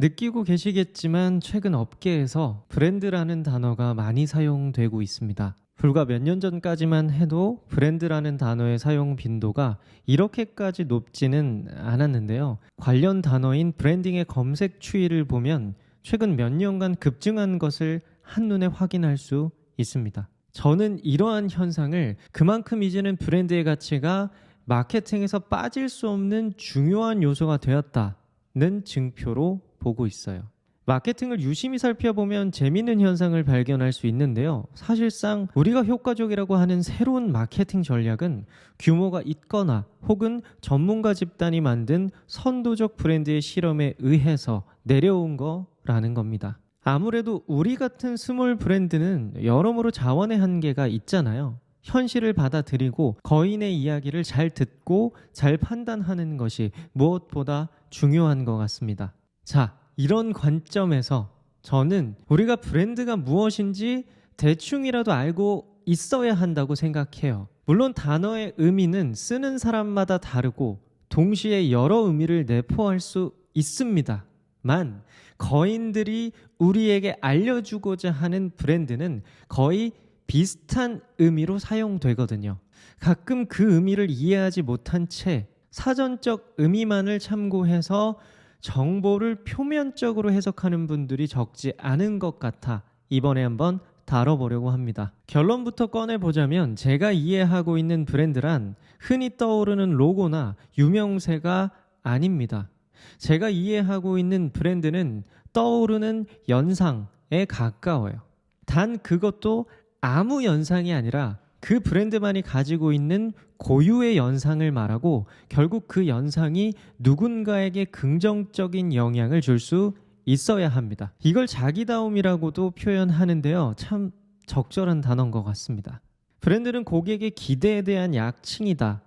느끼고 계시겠지만 최근 업계에서 브랜드라는 단어가 많이 사용되고 있습니다. 불과 몇 년 전까지만 해도 브랜드라는 단어의 사용 빈도가 이렇게까지 높지는 않았는데요. 관련 단어인 브랜딩의 검색 추이를 보면 최근 몇 년간 급증한 것을 한눈에 확인할 수 있습니다. 저는 이러한 현상을 그만큼 이제는 브랜드의 가치가 마케팅에서 빠질 수 없는 중요한 요소가 되었다는 증표로 보고 있어요. 마케팅을 유심히 살펴보면 재미있는 현상을 발견할 수 있는데요. 사실상 우리가 효과적이라고 하는 새로운 마케팅 전략은 규모가 있거나 혹은 전문가 집단이 만든 선도적 브랜드의 실험에 의해서 내려온 거라는 겁니다. 아무래도 우리 같은 스몰 브랜드는 여러모로 자원의 한계가 있잖아요. 현실을 받아들이고 거인의 이야기를 잘 듣고 잘 판단하는 것이 무엇보다 중요한 것 같습니다. 자, 이런 관점에서 저는 우리가 브랜드가 무엇인지 대충이라도 알고 있어야 한다고 생각해요. 물론 단어의 의미는 쓰는 사람마다 다르고 동시에 여러 의미를 내포할 수 있습니다만 거인들이 우리에게 알려주고자 하는 브랜드는 거의 비슷한 의미로 사용되거든요. 가끔 그 의미를 이해하지 못한 채 사전적 의미만을 참고해서 정보를 표면적으로 해석하는 분들이 적지 않은 것 같아 이번에 한번 다뤄보려고 합니다. 결론부터 꺼내보자면 제가 이해하고 있는 브랜드란 흔히 떠오르는 로고나 유명세가 아닙니다. 제가 이해하고 있는 브랜드는 떠오르는 연상에 가까워요. 단 그것도 아무 연상이 아니라 그 브랜드만이 가지고 있는 고유의 연상을 말하고 결국 그 연상이 누군가에게 긍정적인 영향을 줄 수 있어야 합니다. 이걸 자기다움이라고도 표현하는데요. 참 적절한 단어인 것 같습니다. 브랜드는 고객의 기대에 대한 약칭이다.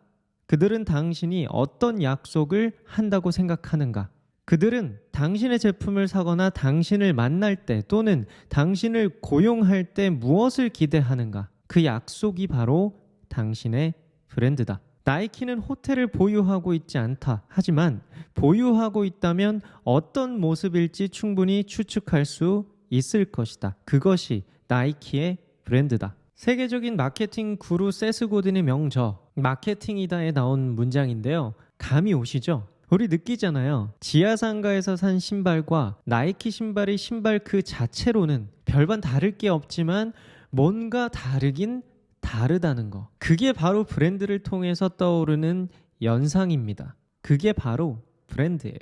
그들은 당신이 어떤 약속을 한다고 생각하는가? 그들은 당신의 제품을 사거나 당신을 만날 때 또는 당신을 고용할 때 무엇을 기대하는가? 그 약속이 바로 당신의 브랜드다. 나이키는 호텔을 보유하고 있지 않다. 하지만 보유하고 있다면 어떤 모습일지 충분히 추측할 수 있을 것이다. 그것이 나이키의 브랜드다. 세계적인 마케팅 구루 세스 고든의 명저 마케팅이다에 나온 문장인데요. 감이 오시죠? 우리 느끼잖아요. 지하상가에서 산 신발과 나이키 신발이 신발 그 자체로는 별반 다를 게 없지만 뭔가 다르긴 다르다는 거. 그게 바로 브랜드를 통해서 떠오르는 연상입니다. 그게 바로 브랜드예요.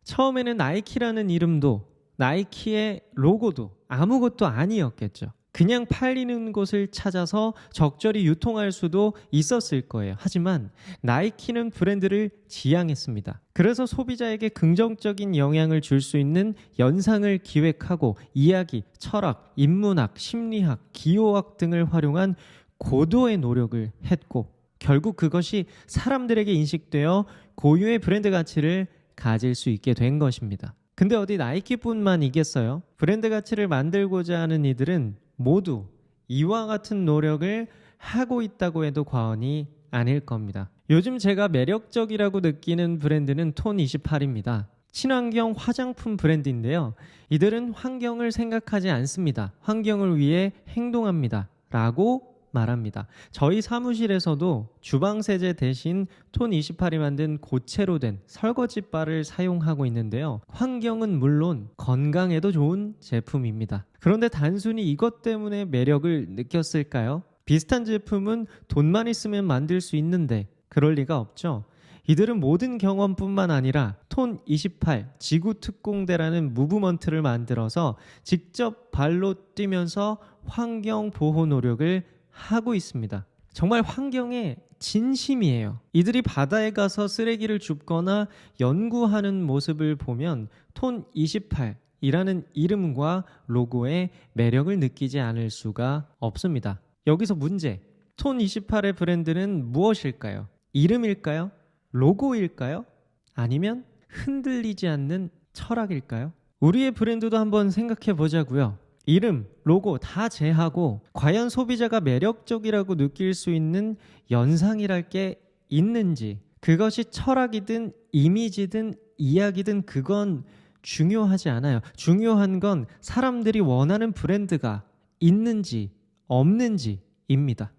처음에는 나이키라는 이름도 나이키의 로고도 아무것도 아니었겠죠. 그냥 팔리는 곳을 찾아서 적절히 유통할 수도 있었을 거예요. 하지만 나이키는 브랜드를 지향했습니다. 그래서 소비자에게 긍정적인 영향을 줄 수 있는 연상을 기획하고 이야기, 철학, 인문학, 심리학, 기호학 등을 활용한 고도의 노력을 했고 결국 그것이 사람들에게 인식되어 고유의 브랜드 가치를 가질 수 있게 된 것입니다. 근데 어디 나이키뿐만이겠어요? 브랜드 가치를 만들고자 하는 이들은 모두 이와 같은 노력을 하고 있다고 해도 과언이 아닐 겁니다. 요즘 제가 매력적이라고 느끼는 브랜드는 톤28입니다. 친환경 화장품 브랜드인데요. 이들은 환경을 생각하지 않습니다. 환경을 위해 행동합니다. 라고 말합니다. 저희 사무실에서도 주방세제 대신 톤28이 만든 고체로 된 설거지 바를 사용하고 있는데요. 환경은 물론 건강에도 좋은 제품입니다. 그런데 단순히 이것 때문에 매력을 느꼈을까요? 비슷한 제품은 돈만 있으면 만들 수 있는데 그럴 리가 없죠. 이들은 모든 경험뿐만 아니라 톤28 지구특공대라는 무브먼트를 만들어서 직접 발로 뛰면서 환경 보호 노력을 하고 있습니다. 정말 환경에 진심이에요. 이들이 바다에 가서 쓰레기를 줍거나 연구하는 모습을 보면 톤28이라는 이름과 로고의 매력을 느끼지 않을 수가 없습니다. 여기서 문제. 톤28의 브랜드는 무엇일까요? 이름일까요? 로고일까요? 아니면 흔들리지 않는 철학일까요? 우리의 브랜드도 한번 생각해 보자고요. 이름, 로고 다 제하고 과연 소비자가 매력적이라고 느낄 수 있는 연상이랄 게 있는지, 그것이 철학이든 이미지든 이야기든 그건 중요하지 않아요. 중요한 건 사람들이 원하는 브랜드가 있는지 없는지입니다.